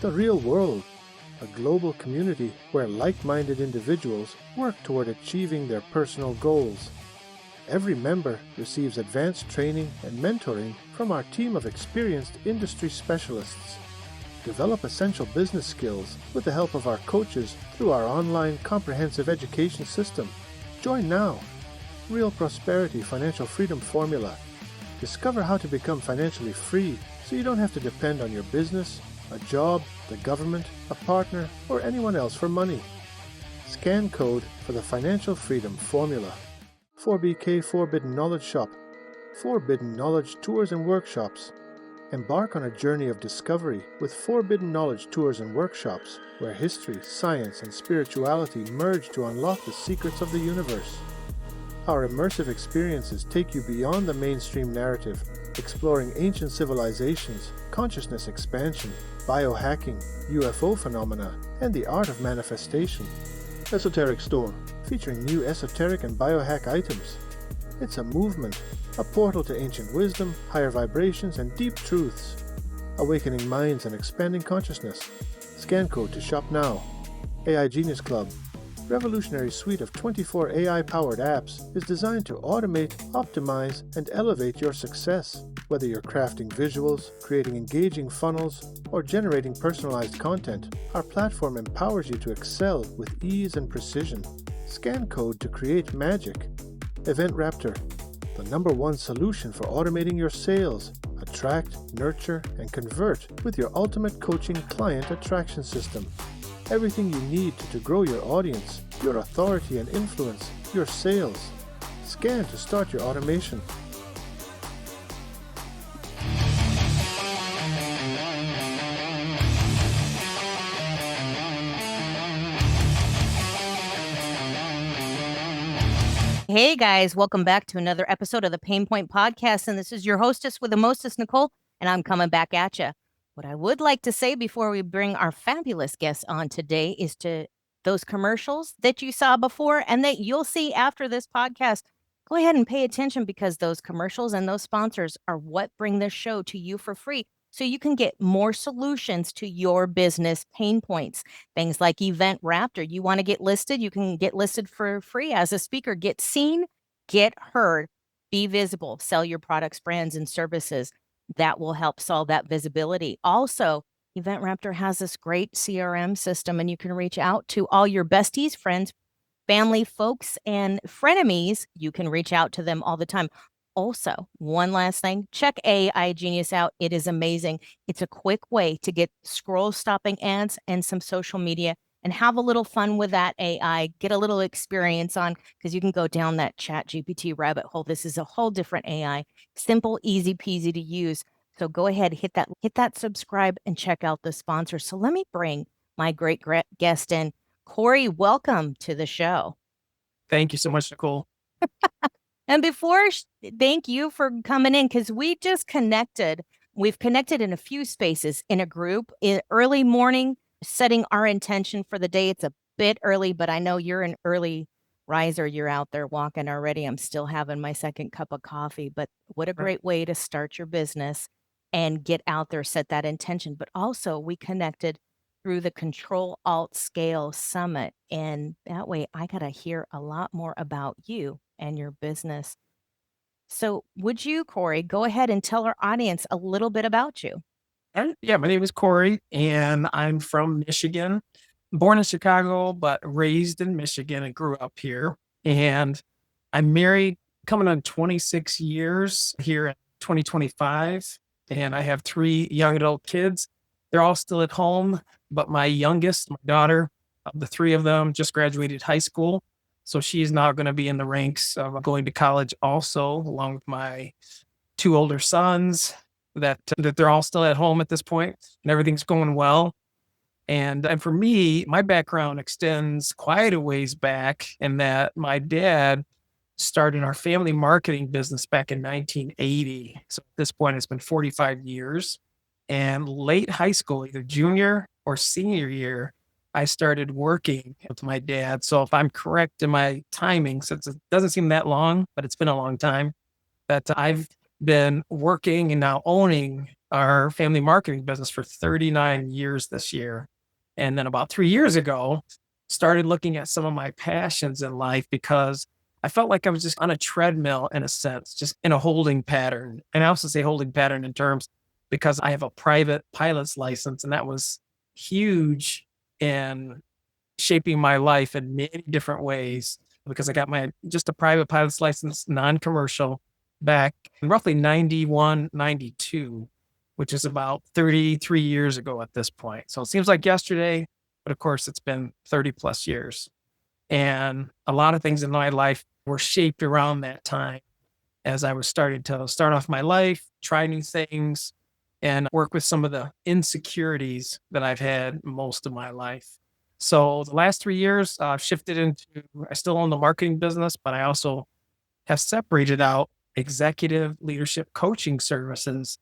The real world, a global community where like-minded individuals work toward achieving their personal goals. Every member receives advanced training and mentoring from our team of experienced industry specialists. Develop essential business skills with the help of our coaches through our online comprehensive education system. Join now. Real Prosperity Financial Freedom Formula. Discover how to become financially free so you don't have to depend on your business, a job, the government, a partner, or anyone else for money. Scan code for the Financial Freedom Formula. 4BK Forbidden Knowledge Shop. Forbidden Knowledge Tours and Workshops. Embark on a journey of discovery with Forbidden Knowledge Tours and Workshops, where history, science, and spirituality merge to unlock the secrets of the universe. Our immersive experiences take you beyond the mainstream narrative, exploring ancient civilizations, consciousness expansion, biohacking, UFO phenomena, and the art of manifestation. Esoteric Store, featuring new esoteric and biohack items. It's a movement, a portal to ancient wisdom, higher vibrations, and deep truths. Awakening minds and expanding consciousness. Scan code to shop now. AI Genius Club. Revolutionary suite of 24 AI-powered apps is designed to automate, optimize, and elevate your success. Whether you're crafting visuals, creating engaging funnels, or generating personalized content, our platform empowers you to excel with ease and precision. Scan code to create magic. Event Raptor, the #1 solution for automating your sales. Attract, nurture, and convert with your ultimate coaching client attraction system. Everything you need to grow your audience, your authority and influence, your sales. Scan to start your automation. Hey guys, welcome back to another episode of the Pain Point Podcast. And this is your hostess with the mostest, Nicole, and I'm coming back at you. What I would like to say before we bring our fabulous guests on today is to those commercials that you saw before and that you'll see after this podcast, go ahead and pay attention because those commercials and those sponsors are what bring this show to you for free. So you can get more solutions to your business pain points. Things like Event Raptor. You want to get listed? You can get listed for free as a speaker. Get seen, get heard, be visible, sell your products, brands, and services. That will help solve that visibility. Also, Event Raptor has this great CRM system, and you can reach out to all your besties, friends, family, folks, and frenemies. You can reach out to them all the time. Also, one last thing, check AI Genius out. It is amazing. It's a quick way to get scroll-stopping ads and some social media and have a little fun with that AI, get a little experience on, because you can go down that Chat GPT rabbit hole. This is a whole different AI, simple, easy peasy to use. So go ahead, hit that subscribe and check out the sponsor. So let me bring my great guest in. Cory, welcome to the show. Thank you so much, Nicole. And thank you for coming in, because we just connected. We've connected in a few spaces in a group in early morning, setting our intention for the day. It's a bit early, but I know you're an early riser. You're out there walking already. I'm still having my second cup of coffee, but what a great way to start your business and get out there, set that intention. But also we connected through the Control Alt Scale Summit. And that way I got to hear a lot more about you and your business. So would you, Cory, go ahead and tell our audience a little bit about you? Yeah, my name is Cory, and I'm from Michigan. Born in Chicago, but raised in Michigan and grew up here. And I'm married coming on 26 years here in 2025. And I have 3 young adult kids. They're all still at home, but my youngest, my daughter, of the 3 of them just graduated high school. So she's now going to be in the ranks of going to college also, along with my 2 older sons, that they're all still at home at this point and everything's going well. And for me, my background extends quite a ways back in that my dad started our family marketing business back in 1980. So at this point, it's been 45 years. And late high school, either junior or senior year, I started working with my dad. So if I'm correct in my timing, since it doesn't seem that long, but it's been a long time, that I've been working and now owning our family marketing business for 39 years this year. And then about 3 years ago, started looking at some of my passions in life because I felt like I was just on a treadmill in a sense, just in a holding pattern. And I also say holding pattern in terms because I have a private pilot's license, and that was huge in shaping my life in many different ways because I got my just a private pilot's license, non-commercial, back in roughly 91, 92, which is about 33 years ago at this point. So it seems like yesterday, but of course it's been 30 plus years. And a lot of things in my life were shaped around that time as I was starting to start off my life, try new things, and work with some of the insecurities that I've had most of my life. So the last 3 years, I've shifted into, I still own the marketing business, but I also have separated out executive leadership coaching services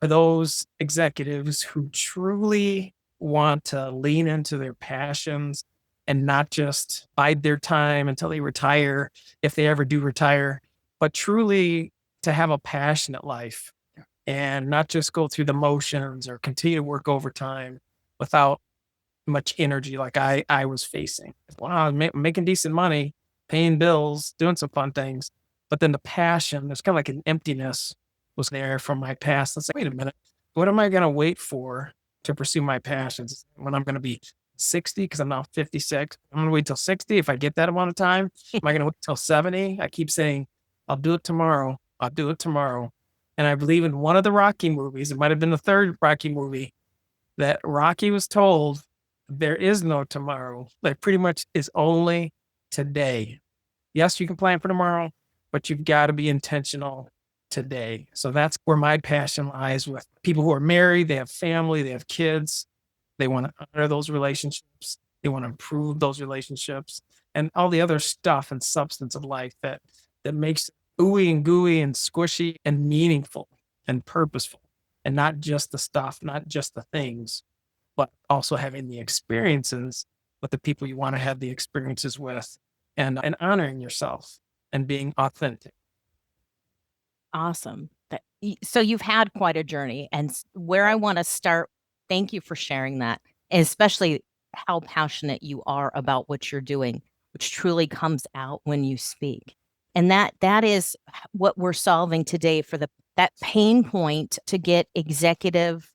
for those executives who truly want to lean into their passions and not just bide their time until they retire, if they ever do retire, but truly to have a passionate life and not just go through the motions or continue to work overtime without much energy like I was facing. Wow, making decent money, paying bills, doing some fun things, but then the passion, there's kind of like an emptiness was there from my past. Let's say, wait a minute, what am I going to wait for to pursue my passions when I'm going to be 60? Because I'm now 56. I'm going to wait till 60 if I get that amount of time. Am I going to wait till 70? I keep saying, I'll do it tomorrow. I'll do it tomorrow. And I believe in one of the Rocky movies, it might have been the third Rocky movie, that Rocky was told there is no tomorrow. Like pretty much is only today. Yes, you can plan for tomorrow, but you've got to be intentional today. So that's where my passion lies with people who are married, they have family, they have kids. They want to honor those relationships. They want to improve those relationships and all the other stuff and substance of life that makes it ooey and gooey and squishy and meaningful and purposeful, and not just the stuff, not just the things, but also having the experiences with the people you want to have the experiences with, and honoring yourself and being authentic. Awesome. So you've had quite a journey, and where I want to start, thank you for sharing that, especially how passionate you are about what you're doing, which truly comes out when you speak. And that is what we're solving today for that pain point to get executives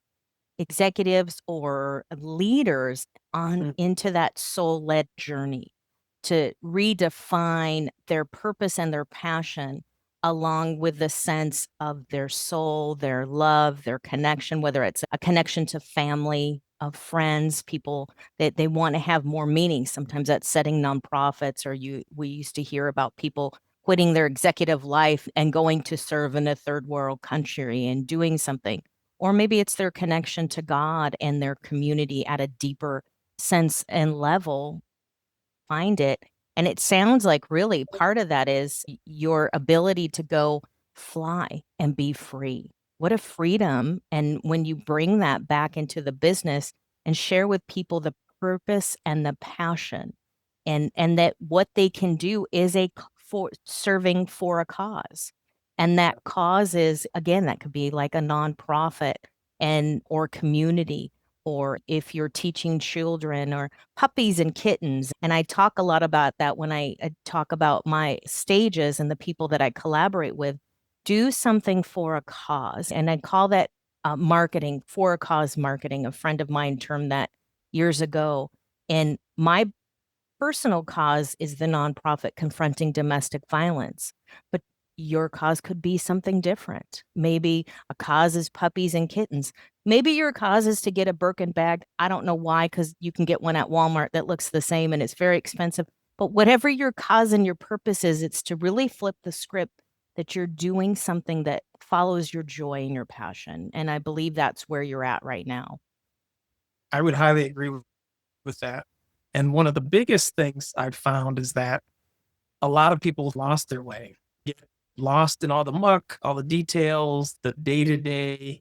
or leaders on into that soul-led journey to redefine their purpose and their passion along with the sense of their soul, their love, their connection, whether it's a connection to family, of friends, people that they want to have more meaning. Sometimes that's setting nonprofits, or we used to hear about people quitting their executive life and going to serve in a third world country and doing something. Or maybe it's their connection to God and their community at a deeper sense and level. Find it. And it sounds like really part of that is your ability to go fly and be free. What a freedom. And when you bring that back into the business and share with people the purpose and the passion, and that what they can do is for serving for a cause. And that cause is, again, that could be like a nonprofit or community, or if you're teaching children or puppies and kittens. And I talk a lot about that when I talk about my stages and the people that I collaborate with. Do something for a cause. And I call that marketing, for a cause marketing. A friend of mine termed that years ago. And my personal cause is the nonprofit confronting domestic violence. But your cause could be something different. Maybe a cause is puppies and kittens. Maybe your cause is to get a Birkin bag. I don't know why, because you can get one at Walmart that looks the same and it's very expensive. But whatever your cause and your purpose is, it's to really flip the script that you're doing something that follows your joy and your passion. And I believe that's where you're at right now. I would highly agree with that. And one of the biggest things I've found is that a lot of people have lost their way, get lost in all the muck, all the details, the day-to-day,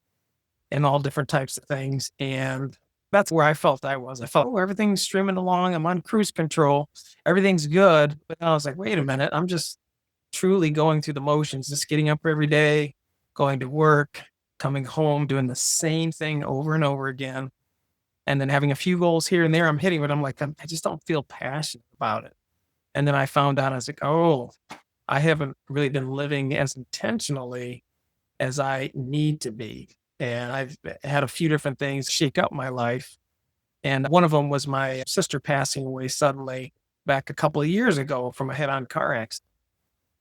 and all different types of things. And that's where I felt I was. I felt, oh, everything's streaming along. I'm on cruise control. Everything's good. But I was like, wait a minute. I'm just truly going through the motions, just getting up every day, going to work, coming home, doing the same thing over and over again, and then having a few goals here and there I'm hitting, but I'm like, I just don't feel passionate about it. And then I found out, I was like, oh, I haven't really been living as intentionally as I need to be. And I've had a few different things shake up my life. And one of them was my sister passing away suddenly back a couple of years ago from a head-on car accident.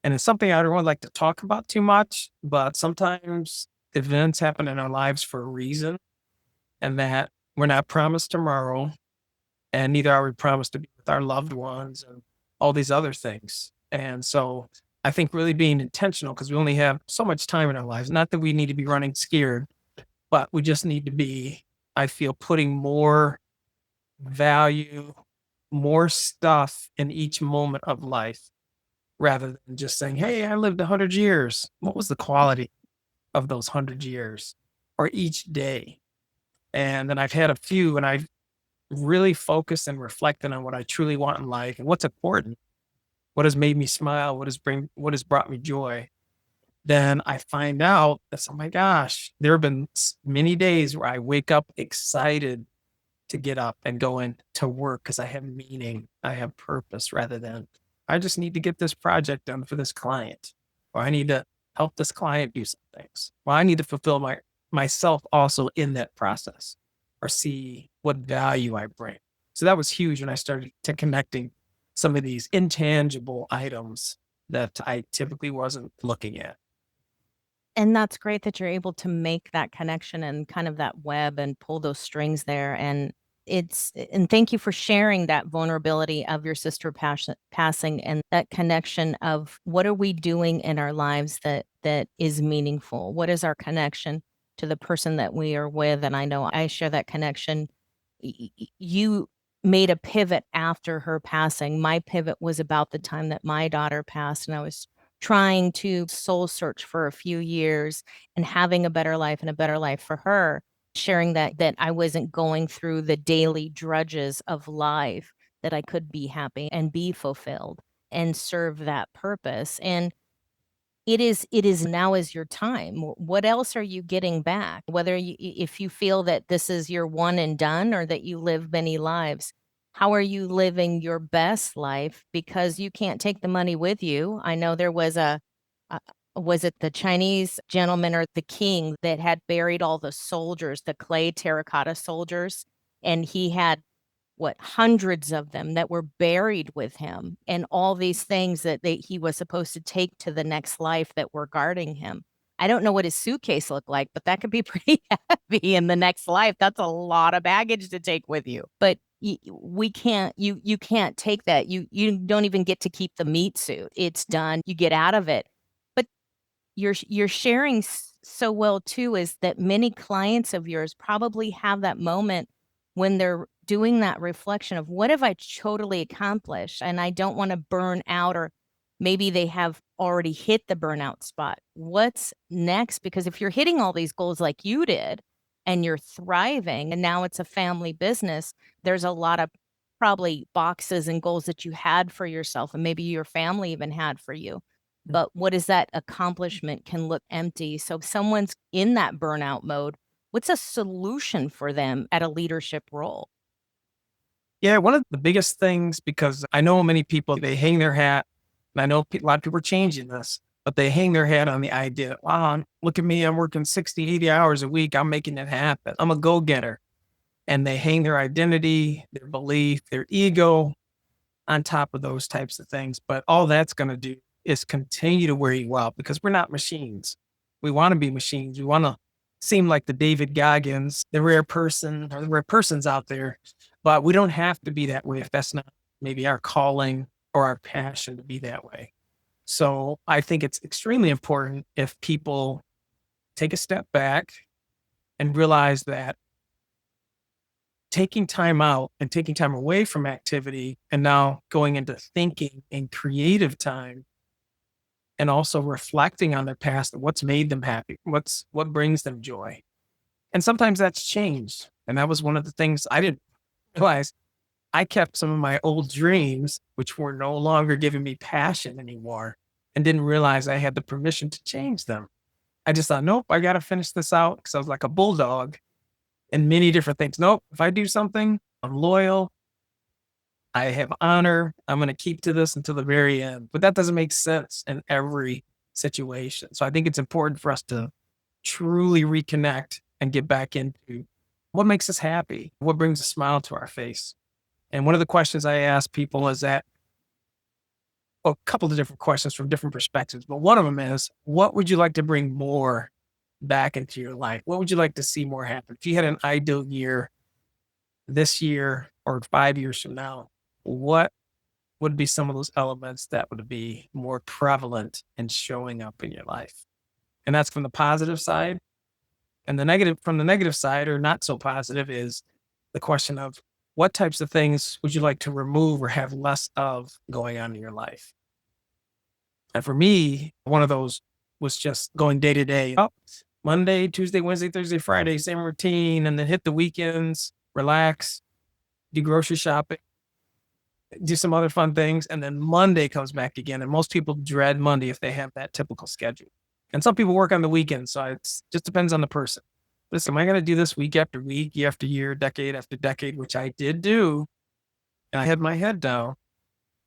And it's something I don't really like to talk about too much, but sometimes events happen in our lives for a reason, and that we're not promised tomorrow, and neither are we promised to be with our loved ones and all these other things. And so I think really being intentional, because we only have so much time in our lives, not that we need to be running scared, but we just need to be, I feel, putting more value, more stuff in each moment of life rather than just saying, hey, I lived 100 years. What was the quality of those 100 years or each day? And then I've had a few, and I've really focused and reflected on what I truly want in life and what's important, what has made me smile, what has brought me joy. Then I find out that, oh my gosh, there have been many days where I wake up excited to get up and go into work because I have meaning, I have purpose, rather than I just need to get this project done for this client, or I need to help this client do some things. Well, I need to fulfill myself also in that process, or see what value I bring. So that was huge when I started to connecting some of these intangible items that I typically wasn't looking at. And that's great that you're able to make that connection and kind of that web and pull those strings there. And thank you for sharing that vulnerability of your sister passing and that connection of what are we doing in our lives that is meaningful? What is our connection to the person that we are with? And I know I share that connection. You made a pivot after her passing. My pivot was about the time that my daughter passed, and I was trying to soul search for a few years and having a better life and a better life for her, sharing that I wasn't going through the daily drudges of life, that I could be happy and be fulfilled and serve that purpose. And it is now is your time. What else are you getting back? Whether if you feel that this is your one and done, or that you live many lives, how are you living your best life? Because you can't take the money with you. I know there was a was it the Chinese gentleman or the king that had buried all the soldiers, the clay terracotta soldiers, and he had hundreds of them that were buried with him, and all these things that he was supposed to take to the next life that were guarding him. I don't know what his suitcase looked like, but that could be pretty heavy in the next life. That's a lot of baggage to take with you. But we can't, you can't take that. You don't even get to keep the meat suit. It's done. You get out of it. But you're sharing so well too, is that many clients of yours probably have that moment when they're doing that reflection of what have I totally accomplished, and I don't want to burn out, or maybe they have already hit the burnout spot. What's next? Because if you're hitting all these goals like you did and you're thriving, and now it's a family business, there's a lot of probably boxes and goals that you had for yourself, and maybe your family even had for you. But what is that accomplishment can look empty. So if someone's in that burnout mode, what's a solution for them at a leadership role? Yeah, one of the biggest things, because I know many people, they hang their hat, and I know a lot of people are changing this, but they hang their hat on the idea, wow, look at me, I'm working 60, 80 hours a week, I'm making it happen, I'm a go-getter. And they hang their identity, their belief, their ego on top of those types of things. But all that's going to do is continue to wear you out, because we're not machines. We want to be machines. We want to seem like the David Goggins, the rare person, or the rare persons out there. But we don't have to be that way if that's not maybe our calling or our passion to be that way. So I think it's extremely important if people take a step back and realize that taking time out and taking time away from activity, and now going into thinking and creative time, and also reflecting on their past, what's made them happy, what brings them joy. And sometimes that's changed. And that was one of the things I didn't realize. I kept some of my old dreams, which were no longer giving me passion anymore, and didn't realize I had the permission to change them. I just thought, nope, I got to finish this out because I was like a bulldog in many different things. Nope, if I do something, I'm loyal. I have honor. I'm going to keep to this until the very end. But that doesn't make sense in every situation. So I think it's important for us to truly reconnect and get back into what makes us happy, what brings a smile to our face. And one of the questions I ask people is that, well, a couple of different questions from different perspectives, but one of them is, what would you like to bring more back into your life? What would you like to see more happen? If you had an ideal year this year or 5 years from now, what would be some of those elements that would be more prevalent in showing up in your life? And that's from the positive side. And the negative, from the negative side, or not so positive, is the question of what types of things would you like to remove or have less of going on in your life? And for me, one of those was just going day to day. Oh, Monday, Tuesday, Wednesday, Thursday, Friday, same routine, and then hit the weekends, relax, do grocery shopping, do some other fun things. And then Monday comes back again. And most people dread Monday if they have that typical schedule. And some people work on the weekends. So it just depends on the person. Listen, am I going to do this week after week, year after year, decade after decade, which I did do. And I had my head down,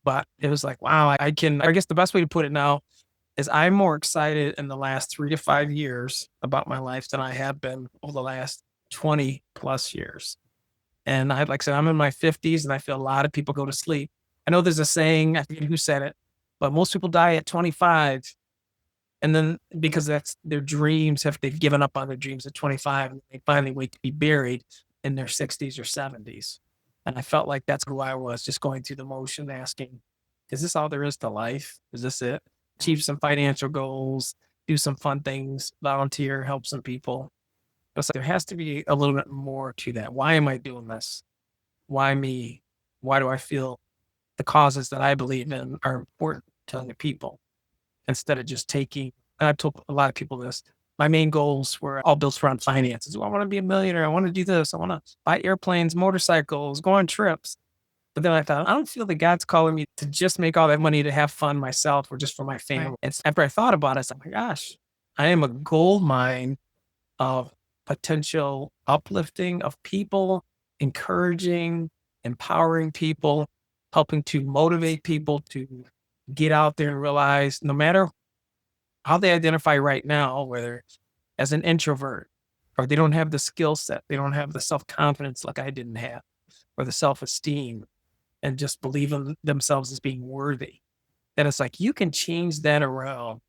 but it was like, wow, I guess the best way to put it now is I'm more excited in the last 3 to 5 years about my life than I have been over the last 20 plus years. And like I said, I'm in my 50s and I feel a lot of people go to sleep. I know there's a saying, I forget who said it, but most people die at 25. And then because that's their dreams, they've given up on their dreams at 25 and they finally wait to be buried in their 60s or 70s. And I felt like that's who I was, just going through the motion, asking, is this all there is to life? Is this it? Achieve some financial goals, do some fun things, volunteer, help some people. But there has to be a little bit more to that. Why am I doing this? Why me? Why do I feel the causes that I believe in are important to other people? Instead of just taking, and I've told a lot of people this, my main goals were all built around finances. Well, I want to be a millionaire. I want to do this. I want to buy airplanes, motorcycles, go on trips. But then I thought, I don't feel that God's calling me to just make all that money to have fun myself or just for my family. Right. And after I thought about it, I said, oh my gosh, I am a gold mine of potential uplifting of people, encouraging, empowering people, helping to motivate people to get out there and realize no matter how they identify right now, whether as an introvert or they don't have the skill set, they don't have the self-confidence like I didn't have, or the self-esteem, and just believe in themselves as being worthy, that it's like you can change that around.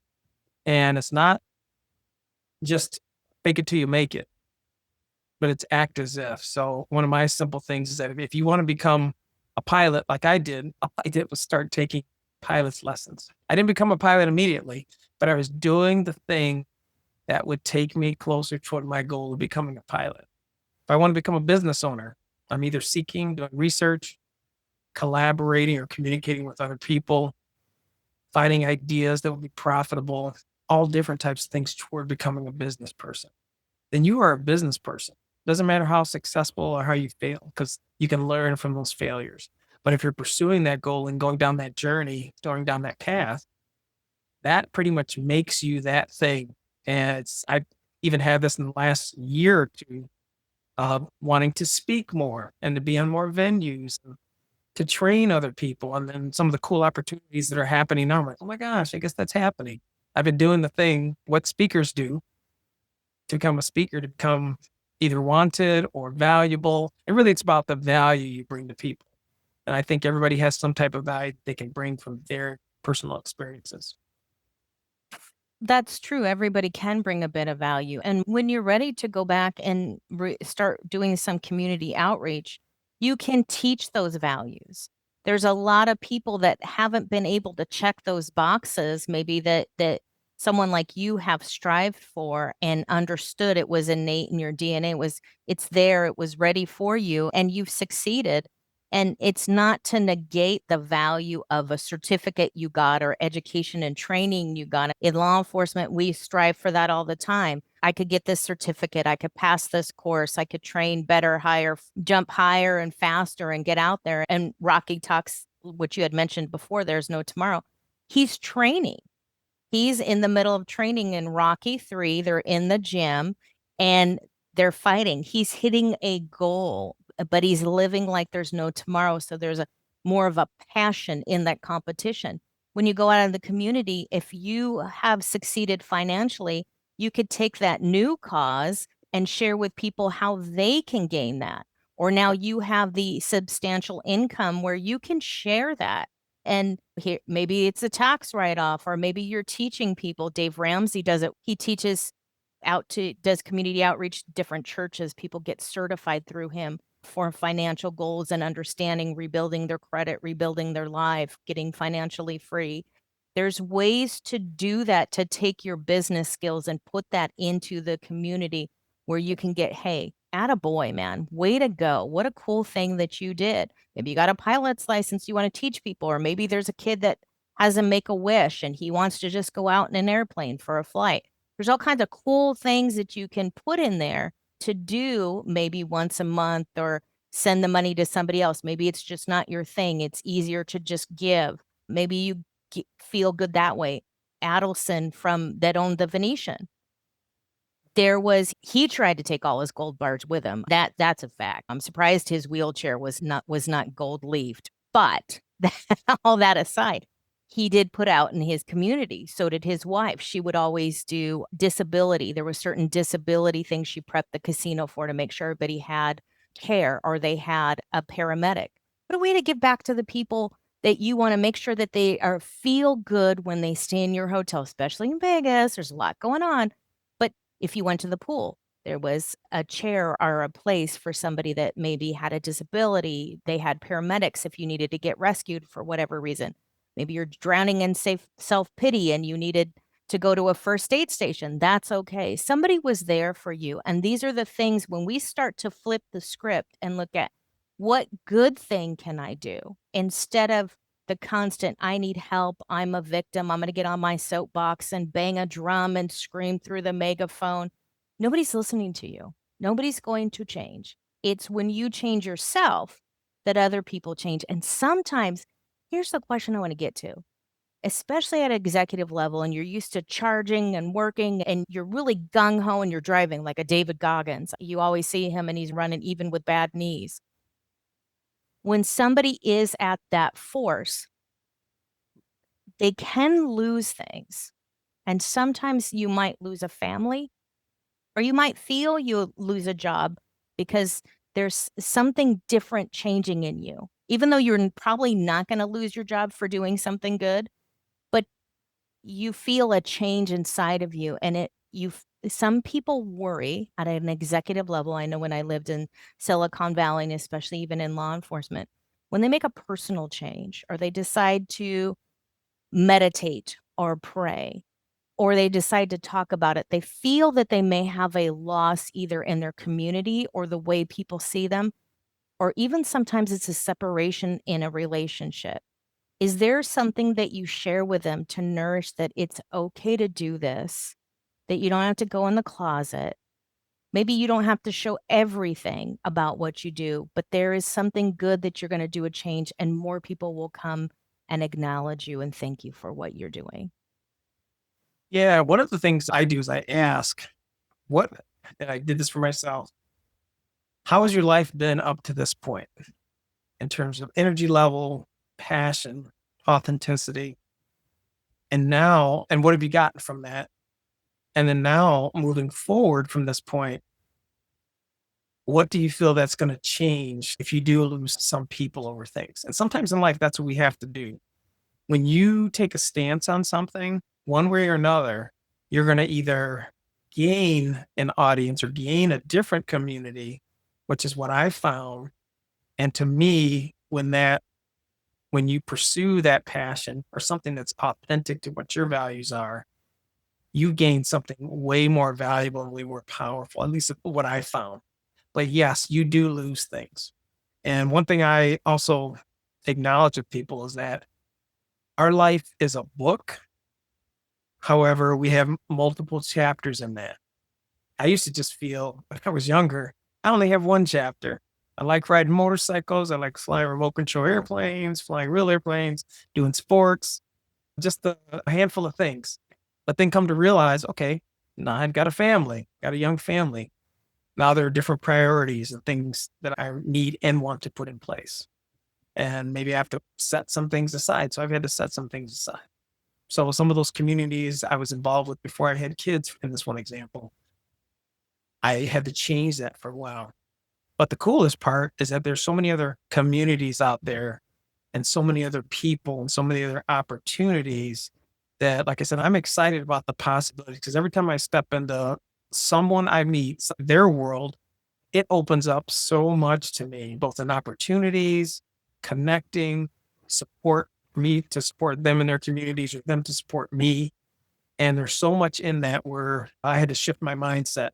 And it's not just fake it till you make it, but it's act as if. So one of my simple things is that if you want to become a pilot like I did, all I did was start taking pilot's lessons. I didn't become a pilot immediately, but I was doing the thing that would take me closer toward my goal of becoming a pilot. If I want to become a business owner, I'm either seeking, doing research, collaborating or communicating with other people, finding ideas that will be profitable, all different types of things toward becoming a business person. Then you are a business person. Doesn't matter how successful or how you fail, because you can learn from those failures. But if you're pursuing that goal and going down that journey, going down that path, that pretty much makes you that thing. And I even had this in the last year or two, wanting to speak more and to be on more venues, and to train other people. And then some of the cool opportunities that are happening now, I'm like, oh my gosh, I guess that's happening. I've been doing the thing, what speakers do to become a speaker, to become either wanted or valuable. And really, it's about the value you bring to people. And I think everybody has some type of value they can bring from their personal experiences. That's true. Everybody can bring a bit of value. And when you're ready to go back and start doing some community outreach, you can teach those values. There's a lot of people that haven't been able to check those boxes, maybe that someone like you have strived for and understood it was innate in your DNA. It's there, it was ready for you, and you've succeeded. And it's not to negate the value of a certificate you got or education and training you got. In law enforcement, we strive for that all the time. I could get this certificate. I could pass this course. I could train better, higher, jump higher and faster and get out there. And Rocky talks, which you had mentioned before, there's no tomorrow. He's training. He's in the middle of training in Rocky 3. They're in the gym and they're fighting. He's hitting a goal, but he's living like there's no tomorrow. So there's a more of a passion in that competition. When you go out in the community, if you have succeeded financially, you could take that new cause and share with people how they can gain that. Or now you have the substantial income where you can share that. And here, maybe it's a tax write-off, or maybe you're teaching people. Dave Ramsey does it. He does community outreach to different churches. People get certified through him for financial goals and understanding, rebuilding their credit, rebuilding their life, getting financially free. There's ways to do that, to take your business skills and put that into the community where you can get, hey, attaboy, man, way to go. What a cool thing that you did. Maybe you got a pilot's license you want to teach people, or maybe there's a kid that has a Make-A-Wish and he wants to just go out in an airplane for a flight. There's all kinds of cool things that you can put in there to do maybe once a month, or send the money to somebody else. Maybe it's just not your thing. It's easier to just give. Maybe you feel good that way. Adelson that owned the Venetian. He tried to take all his gold bars with him. That's a fact. I'm surprised his wheelchair was not gold leafed. But all that aside, he did put out in his community. So did his wife. She would always do disability. There were certain disability things she prepped the casino for to make sure everybody had care, or they had a paramedic. What a way to give back to the people that you want to make sure that they feel good when they stay in your hotel, especially in Vegas. There's a lot going on. But if you went to the pool, there was a chair or a place for somebody that maybe had a disability. They had paramedics if you needed to get rescued for whatever reason. Maybe you're drowning in self-pity and you needed to go to a first aid station. That's okay. Somebody was there for you. And these are the things, when we start to flip the script and look at what good thing can I do, instead of the constant, I need help, I'm a victim, I'm going to get on my soapbox and bang a drum and scream through the megaphone. Nobody's listening to you. Nobody's going to change. It's when you change yourself that other people change. And sometimes, here's the question I want to get to, especially at executive level, and you're used to charging and working, and you're really gung-ho and you're driving like a David Goggins. You always see him and he's running even with bad knees. When somebody is at that force, they can lose things. And sometimes you might lose a family, or you might feel you'll lose a job because there's something different changing in you. Even though you're probably not going to lose your job for doing something good, but you feel a change inside of you. And some people worry at an executive level. I know when I lived in Silicon Valley, and especially even in law enforcement, when they make a personal change, or they decide to meditate or pray, or they decide to talk about it, they feel that they may have a loss either in their community or the way people see them, or even sometimes it's a separation in a relationship. Is there something that you share with them to nourish that it's okay to do this, that you don't have to go in the closet? Maybe you don't have to show everything about what you do, but there is something good that you're going to do a change, and more people will come and acknowledge you and thank you for what you're doing. Yeah, one of the things I do is I ask, and I did this for myself, how has your life been up to this point in terms of energy level, passion, authenticity? And what have you gotten from that? And then now, moving forward from this point, what do you feel that's going to change if you do lose some people over things? And sometimes in life, that's what we have to do. When you take a stance on something, one way or another, you're going to either gain an audience or gain a different community, which is what I found. And to me, when you pursue that passion or something that's authentic to what your values are, you gain something way more valuable and way more powerful, at least what I found. But yes, you do lose things. And one thing I also acknowledge with people is that our life is a book. However, we have multiple chapters in that. I used to just feel, when I was younger, I only have one chapter. I like riding motorcycles. I like flying remote control airplanes, flying real airplanes, doing sports, just a handful of things. But then come to realize, okay, now I've got a family, got a young family. Now there are different priorities and things that I need and want to put in place. And maybe I have to set some things aside. So I've had to set some things aside. So some of those communities I was involved with before I had kids, in this one example, I had to change that for a while. But the coolest part is that there's so many other communities out there and so many other people and so many other opportunities that, like I said, I'm excited about the possibilities because every time I step into someone I meet, their world, it opens up so much to me, both in opportunities, connecting, support for me to support them in their communities or them to support me. And there's so much in that where I had to shift my mindset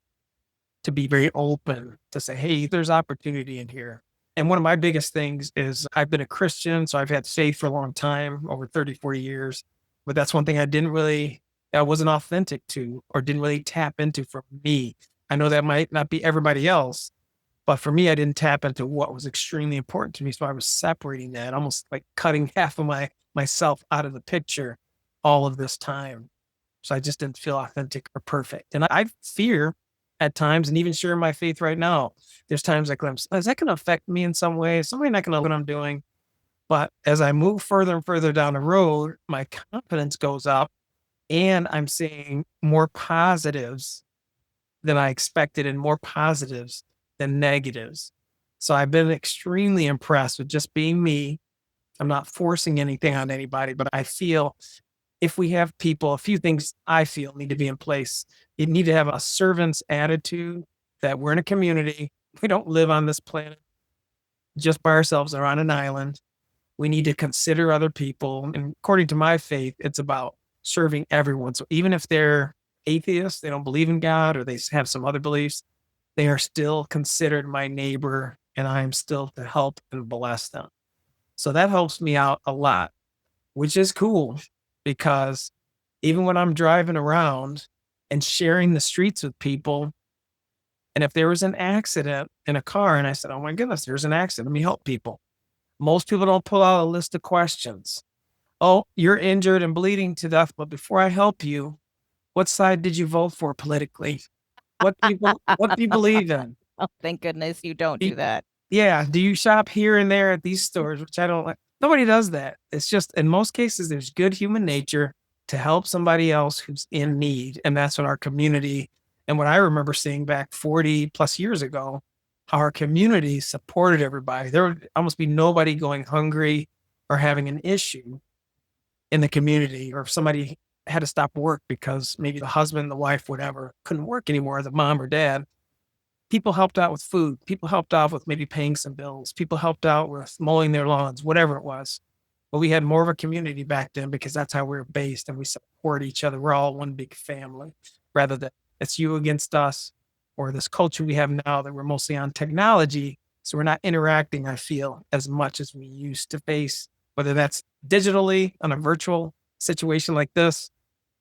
to be very open to say, hey, there's opportunity in here. And one of my biggest things is I've been a Christian, so I've had faith for a long time, over 30, 40 years. But that's one thing I wasn't authentic to or didn't really tap into for me. I know that might not be everybody else, but for me, I didn't tap into what was extremely important to me. So I was separating that, almost like cutting half of myself out of the picture all of this time. So I just didn't feel authentic or perfect. And I fear at times, and even sharing my faith right now, there's times I glimpse, is that going to affect me in some way? Is somebody not going to know what I'm doing? But as I move further and further down the road, my confidence goes up and I'm seeing more positives than I expected and more positives than negatives. So I've been extremely impressed with just being me. I'm not forcing anything on anybody, but I feel if we have people, a few things I feel need to be in place. You need to have a servant's attitude that we're in a community. We don't live on this planet just by ourselves or on an island. We need to consider other people. And according to my faith, it's about serving everyone. So even if they're atheists, they don't believe in God, or they have some other beliefs, they are still considered my neighbor, and I am still to help and bless them. So that helps me out a lot, which is cool because even when I'm driving around and sharing the streets with people, and if there was an accident in a car and I said, oh my goodness, there's an accident, let me help people. Most people don't pull out a list of questions. Oh, you're injured and bleeding to death, but before I help you, what side did you vote for politically? What do you believe in? Oh, thank goodness you don't do that. Yeah. Do you shop here and there at these stores, which I don't like? Nobody does that. It's just, in most cases, there's good human nature to help somebody else who's in need. And that's what our community, and what I remember seeing back 40 plus years ago, how our community supported everybody. There would almost be nobody going hungry or having an issue in the community, or if somebody had to stop work because maybe the husband, the wife, whatever, couldn't work anymore, the mom or dad. People helped out with food. People helped out with maybe paying some bills. People helped out with mowing their lawns, whatever it was. But we had more of a community back then because that's how we were based and we support each other. We're all one big family rather than it's you against us, or this culture we have now that we're mostly on technology. So we're not interacting, I feel, as much as we used to face, whether that's digitally on a virtual situation like this,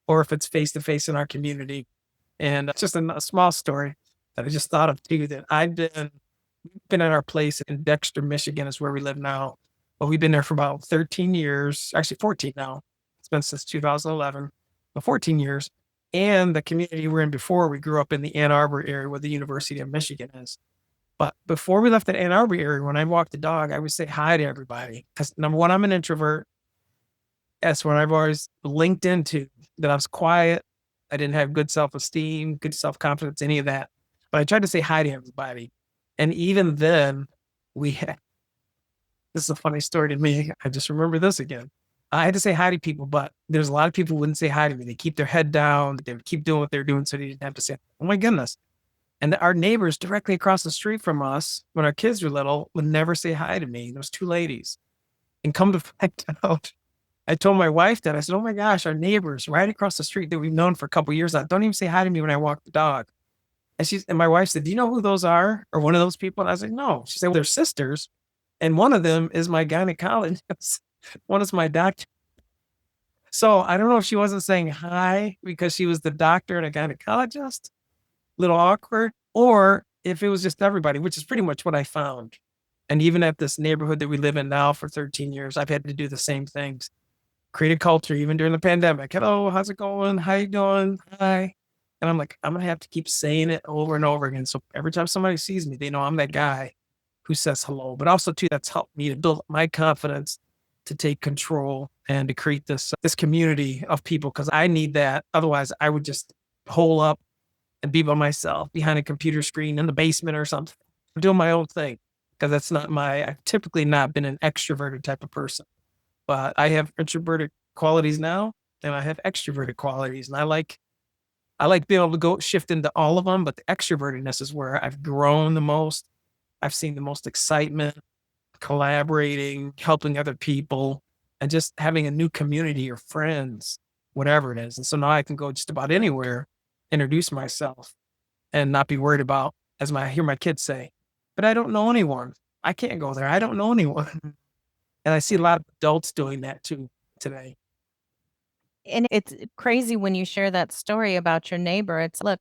or if it's face to face in our community. And it's just a small story that I just thought of too, that we've been at our place in Dexter, Michigan is where we live now. But we've been there for about 13 years, actually 14 now. It's been since 2011, but 14 years. And the community we're in before, we grew up in the Ann Arbor area where the University of Michigan is. But before we left the Ann Arbor area, when I walked the dog, I would say hi to everybody. Because number one, I'm an introvert. That's what I've always linked into, that I was quiet. I didn't have good self-esteem, good self-confidence, any of that. But I tried to say hi to everybody. And even then, this is a funny story to me. I just remember this again. I had to say hi to people, but there's a lot of people who wouldn't say hi to me. They keep their head down. They would keep doing what they're doing, so they didn't have to say, oh my goodness. And our neighbors directly across the street from us, when our kids were little, would never say hi to me. There was two ladies. And come to find out, I told my wife that. I said, oh my gosh, our neighbors right across the street that we've known for a couple of years, don't even say hi to me when I walk the dog. And my wife said, do you know who those are? Or one of those people? And I was like, no. She said, well, they're sisters. And one of them is my gynecologist. One is my doctor. So I don't know if she wasn't saying hi because she was the doctor and a gynecologist, little awkward, or if it was just everybody, which is pretty much what I found. And even at this neighborhood that we live in now for 13 years, I've had to do the same things. create a culture even during the pandemic. Hello, how's it going? How you doing? Hi. And I'm like, I'm gonna have to keep saying it over and over again. So every time somebody sees me, they know I'm that guy who says hello. But also too, that's helped me to build my confidence to take control and to create this community of people because I need that. Otherwise, I would just hole up and be by myself behind a computer screen in the basement or something, doing my own thing. Because that's not I've typically not been an extroverted type of person, but I have introverted qualities now and I have extroverted qualities. And I like being able to go shift into all of them, but the extrovertedness is where I've grown the most. I've seen the most excitement, collaborating, helping other people, and just having a new community or friends, whatever it is. And so now I can go just about anywhere, introduce myself, and not be worried about, as I hear my kids say, but I don't know anyone. I can't go there. I don't know anyone. And I see a lot of adults doing that too today. And it's crazy when you share that story about your neighbor. It's look,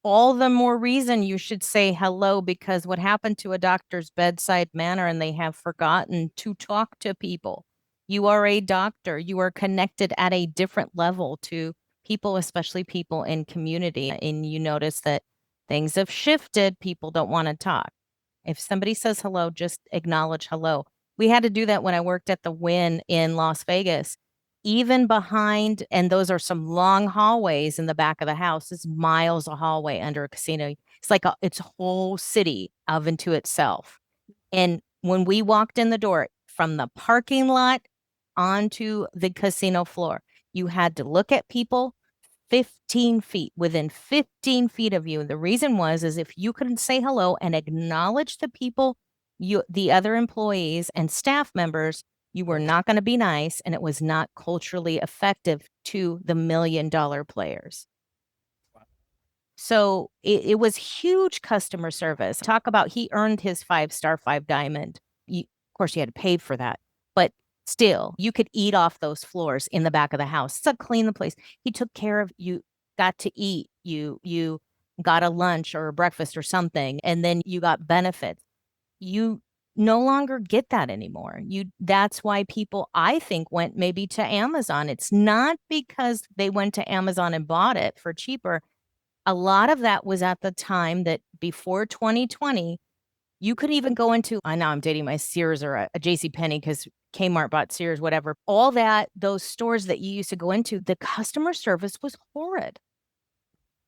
all the more reason you should say hello because what happened to a doctor's bedside manner and they have forgotten to talk to people. You are a doctor. You are connected at a different level to people, especially people in community. And you notice that things have shifted. People don't want to talk. If somebody says hello, just acknowledge hello. We had to do that when I worked at the Wynn in Las Vegas. Even behind, and those are some long hallways in the back of the house. It's miles of hallway under a casino. It's like it's a whole city of into itself. And when we walked in the door from the parking lot onto the casino floor, you had to look at people 15 feet, within 15 feet of you. The reason is if you couldn't say hello and acknowledge the people, the other employees and staff members, you were not going to be nice, and it was not culturally effective to the $1 million players. So it was huge customer service. Talk about he earned his 5-star, 5 diamond. Of course, you had to pay for that, but still, you could eat off those floors in the back of the house. So clean the place. He took care of you. Got to eat. You got a lunch or a breakfast or something, and then you got benefits. You no longer get that anymore. That's why people, I think, went maybe to Amazon. It's not because they went to Amazon and bought it for cheaper. A lot of that was at the time that before 2020, you could even go into, I know I'm dating my Sears or a JCPenney because Kmart bought Sears, whatever. All that, those stores that you used to go into, the customer service was horrid.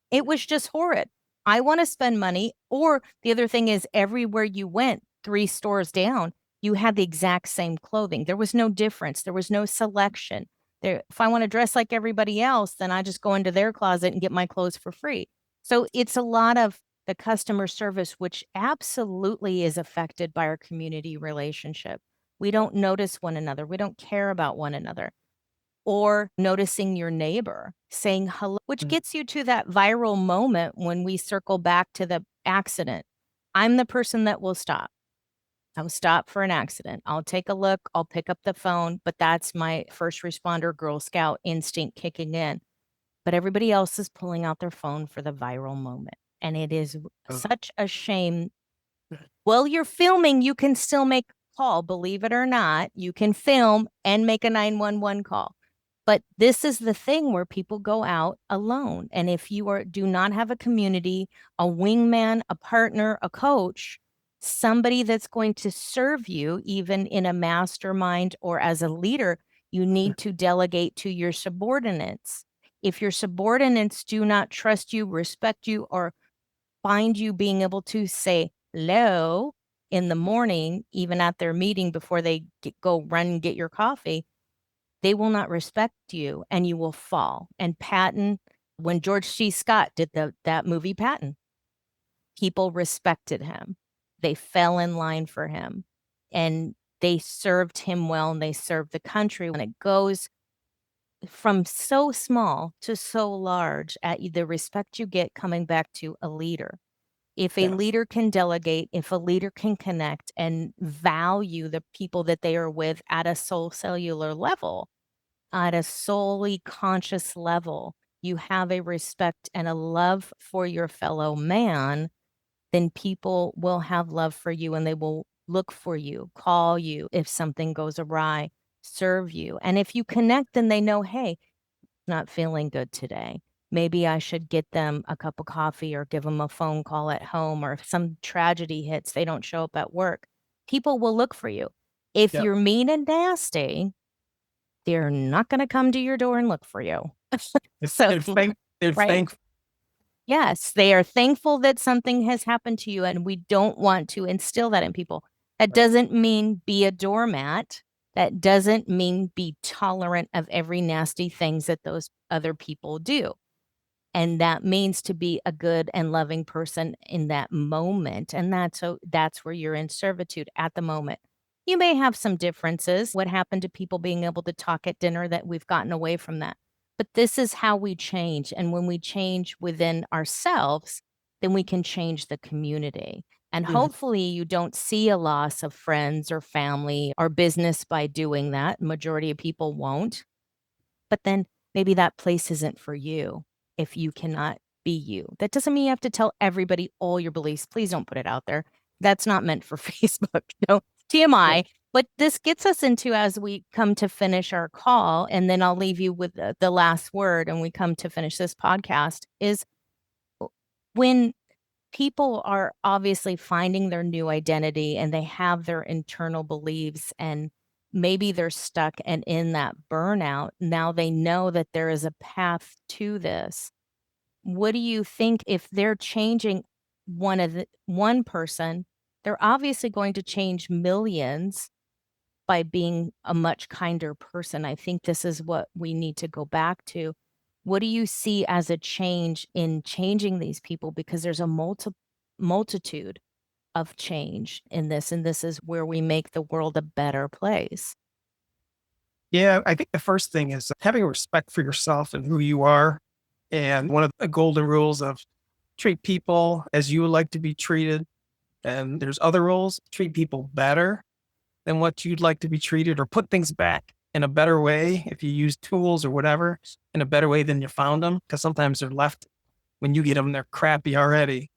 It was just horrid. I want to spend money. Or the other thing is everywhere you went, 3 stores down, you had the exact same clothing. There was no difference. There was no selection. If I want to dress like everybody else, then I just go into their closet and get my clothes for free. So it's a lot of the customer service, which absolutely is affected by our community relationship. We don't notice one another. We don't care about one another. Or noticing your neighbor, saying hello, which gets you to that viral moment when we circle back to the accident. I'm the person that will stop. I'll stop for an accident. I'll take a look. I'll pick up the phone, but that's my first responder Girl Scout instinct kicking in. But everybody else is pulling out their phone for the viral moment. And it is such a shame. While you're filming, you can still make a call. Believe it or not, you can film and make a 911 call. But this is the thing where people go out alone. And if you do not have a community, a wingman, a partner, a coach, somebody that's going to serve you, even in a mastermind or as a leader, you need to delegate to your subordinates. If your subordinates do not trust you, respect you, or find you being able to say hello in the morning, even at their meeting before they go run and get your coffee, they will not respect you and you will fall. And Patton, when George C. Scott did that movie Patton, people respected him. They fell in line for him and they served him well and they served the country. When it goes from so small to so large at the respect you get coming back to a leader. If a leader can delegate, if a leader can connect and value the people that they are with at a soul cellular level, at a solely conscious level, you have a respect and a love for your fellow man, then people will have love for you and they will look for you, call you if something goes awry. serve you. And if you connect, then they know, hey, not feeling good today. Maybe I should get them a cup of coffee or give them a phone call at home, or if some tragedy hits, they don't show up at work. People will look for you. If Yep. you're mean and nasty, they're not going to come to your door and look for you. So, They're right? thankful. Yes, they are thankful that something has happened to you, and we don't want to instill that in people. That doesn't mean be a doormat. That doesn't mean be tolerant of every nasty things that those other people do. And that means to be a good and loving person in that moment. And that's where you're in servitude at the moment. You may have some differences. What happened to people being able to talk at dinner, that we've gotten away from that? But this is how we change. And when we change within ourselves, then we can change the community. And hopefully you don't see a loss of friends or family or business by doing that. Majority of people won't. But then maybe that place isn't for you if you cannot be you. That doesn't mean you have to tell everybody all your beliefs. Please don't put it out there. That's not meant for Facebook. TMI. Yeah. But this gets us into, as we come to finish our call, and then I'll leave you with the last word, and we come to finish this podcast, is when people are obviously finding their new identity and they have their internal beliefs, and maybe they're stuck and in that burnout. Now they know that there is a path to this. What do you think, if they're changing one person, they're obviously going to change millions by being a much kinder person? I think this is what we need to go back to. What do you see as a change in changing these people? Because there's a multitude of change in this, and this is where we make the world a better place. Yeah, I think the first thing is having respect for yourself and who you are. And one of the golden rules of treat people as you would like to be treated. And there's other rules: treat people better than what you'd like to be treated, or put things back in a better way. If you use tools or whatever in a better way than you found them, because sometimes they're left when you get them, they're crappy already.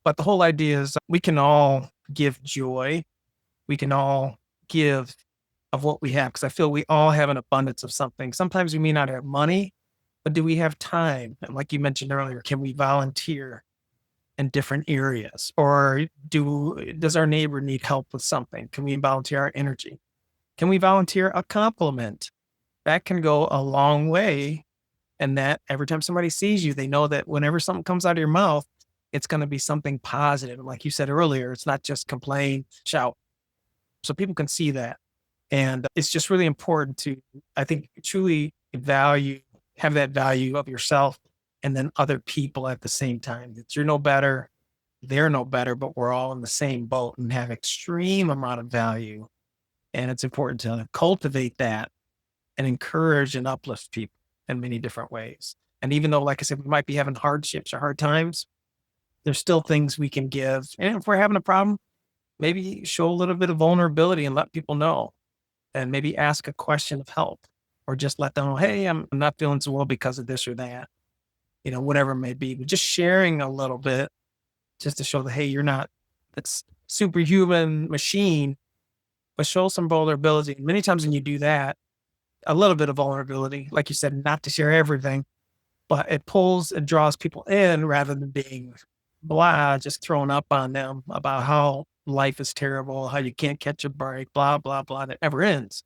But the whole idea is we can all give joy. We can all give of what we have, because I feel we all have an abundance of something. Sometimes we may not have money, but do we have time? And like you mentioned earlier, can we volunteer in different areas? Or does our neighbor need help with something? Can we volunteer our energy? Can we volunteer a compliment? That can go a long way. And that every time somebody sees you, they know that whenever something comes out of your mouth, it's going to be something positive. And like you said earlier, it's not just complain, shout. So people can see that. And it's just really important to, I think, truly have that value of yourself and then other people at the same time. That you're no better, they're no better, but we're all in the same boat and have extreme amount of value. And it's important to cultivate that and encourage and uplift people in many different ways. And even though, like I said, we might be having hardships or hard times, there's still things we can give. And if we're having a problem, maybe show a little bit of vulnerability and let people know, and maybe ask a question of help, or just let them know, hey, I'm not feeling so well because of this or that, whatever it may be. But just sharing a little bit just to show that, hey, you're not this superhuman machine, but show some vulnerability. And many times when you do that, a little bit of vulnerability, like you said, not to share everything, but it draws people in rather than being blah, just throwing up on them about how life is terrible, how you can't catch a break, blah, blah, blah, that never ends.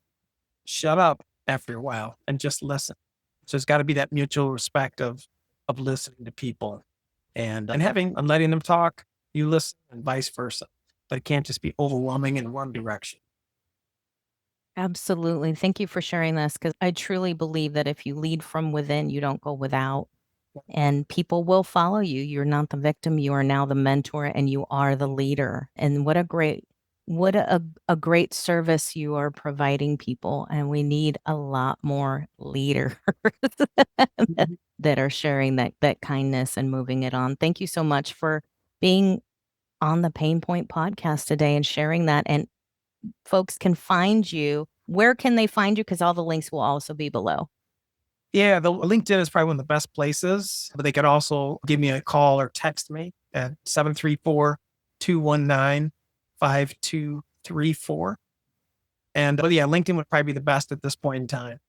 Shut up after a while and just listen. So it's got to be that mutual respect of listening to people and letting them talk, you listen, and vice versa. But it can't just be overwhelming in one direction. Absolutely. Thank you for sharing this, because I truly believe that if you lead from within, you don't go without. And people will follow you. You're not the victim. You are now the mentor, and you are the leader. And what a great service you are providing people. And we need a lot more leaders that are sharing that kindness and moving it on. Thank you so much for being on the Pain Point podcast today and sharing that. And folks can find you. Where can they find you? Because all the links will also be below. Yeah, the LinkedIn is probably one of the best places, but they could also give me a call or text me at 734-219-5234. But yeah, LinkedIn would probably be the best at this point in time.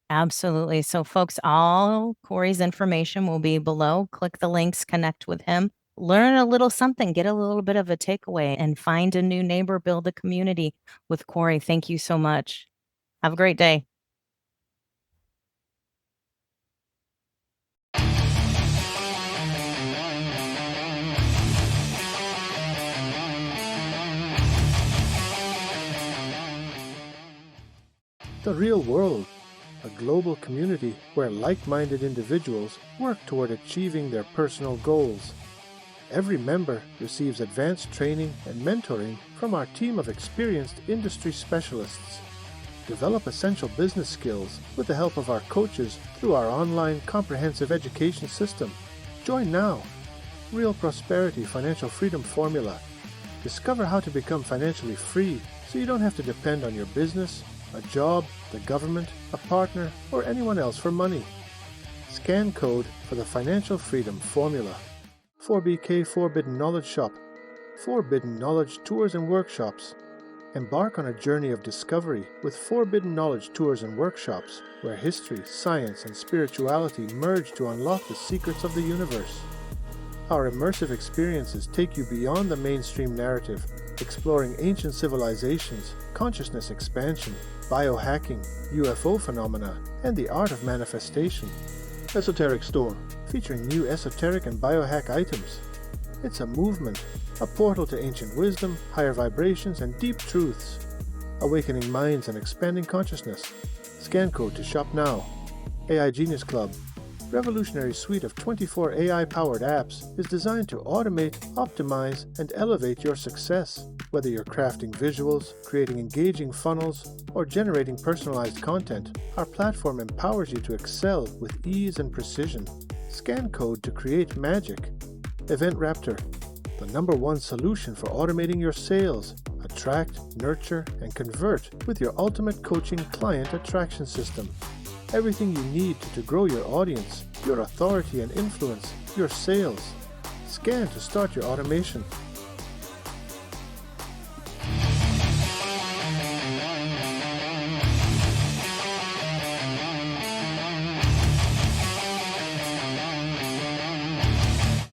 Absolutely. So, folks, all Cory's information will be below. Click the links, connect with him, learn a little something, get a little bit of a takeaway, and find a new neighbor, build a community with Cory. Thank you so much. Have a great day. The real world, a global community where like-minded individuals work toward achieving their personal goals. Every member receives advanced training and mentoring from our team of experienced industry specialists. Develop essential business skills with the help of our coaches through our online comprehensive education system. Join now. Real Prosperity Financial Freedom Formula. Discover how to become financially free so you don't have to depend on your business, a job, the government, a partner, or anyone else for money. Scan code for the Financial Freedom Formula. 4BK Forbidden Knowledge Shop. Forbidden Knowledge Tours and Workshops. Embark on a journey of discovery with Forbidden Knowledge Tours and Workshops, where history, science, and spirituality merge to unlock the secrets of the universe. Our immersive experiences take you beyond the mainstream narrative, exploring ancient civilizations, consciousness expansion, biohacking, UFO phenomena, and the art of manifestation. Esoteric Store, featuring new esoteric and biohack items. It's a movement, a portal to ancient wisdom, higher vibrations, and deep truths. Awakening minds and expanding consciousness. Scan code to shop now. AI Genius Club. Revolutionary suite of 24 AI-powered apps is designed to automate, optimize, and elevate your success. Whether you're crafting visuals, creating engaging funnels, or generating personalized content, our platform empowers you to excel with ease and precision. Scan code to create magic. Event Raptor, the #1 solution for automating your sales. Attract, nurture, and convert with your ultimate coaching client attraction system. Everything you need to grow your audience, your authority and influence, your sales. Scan to start your automation.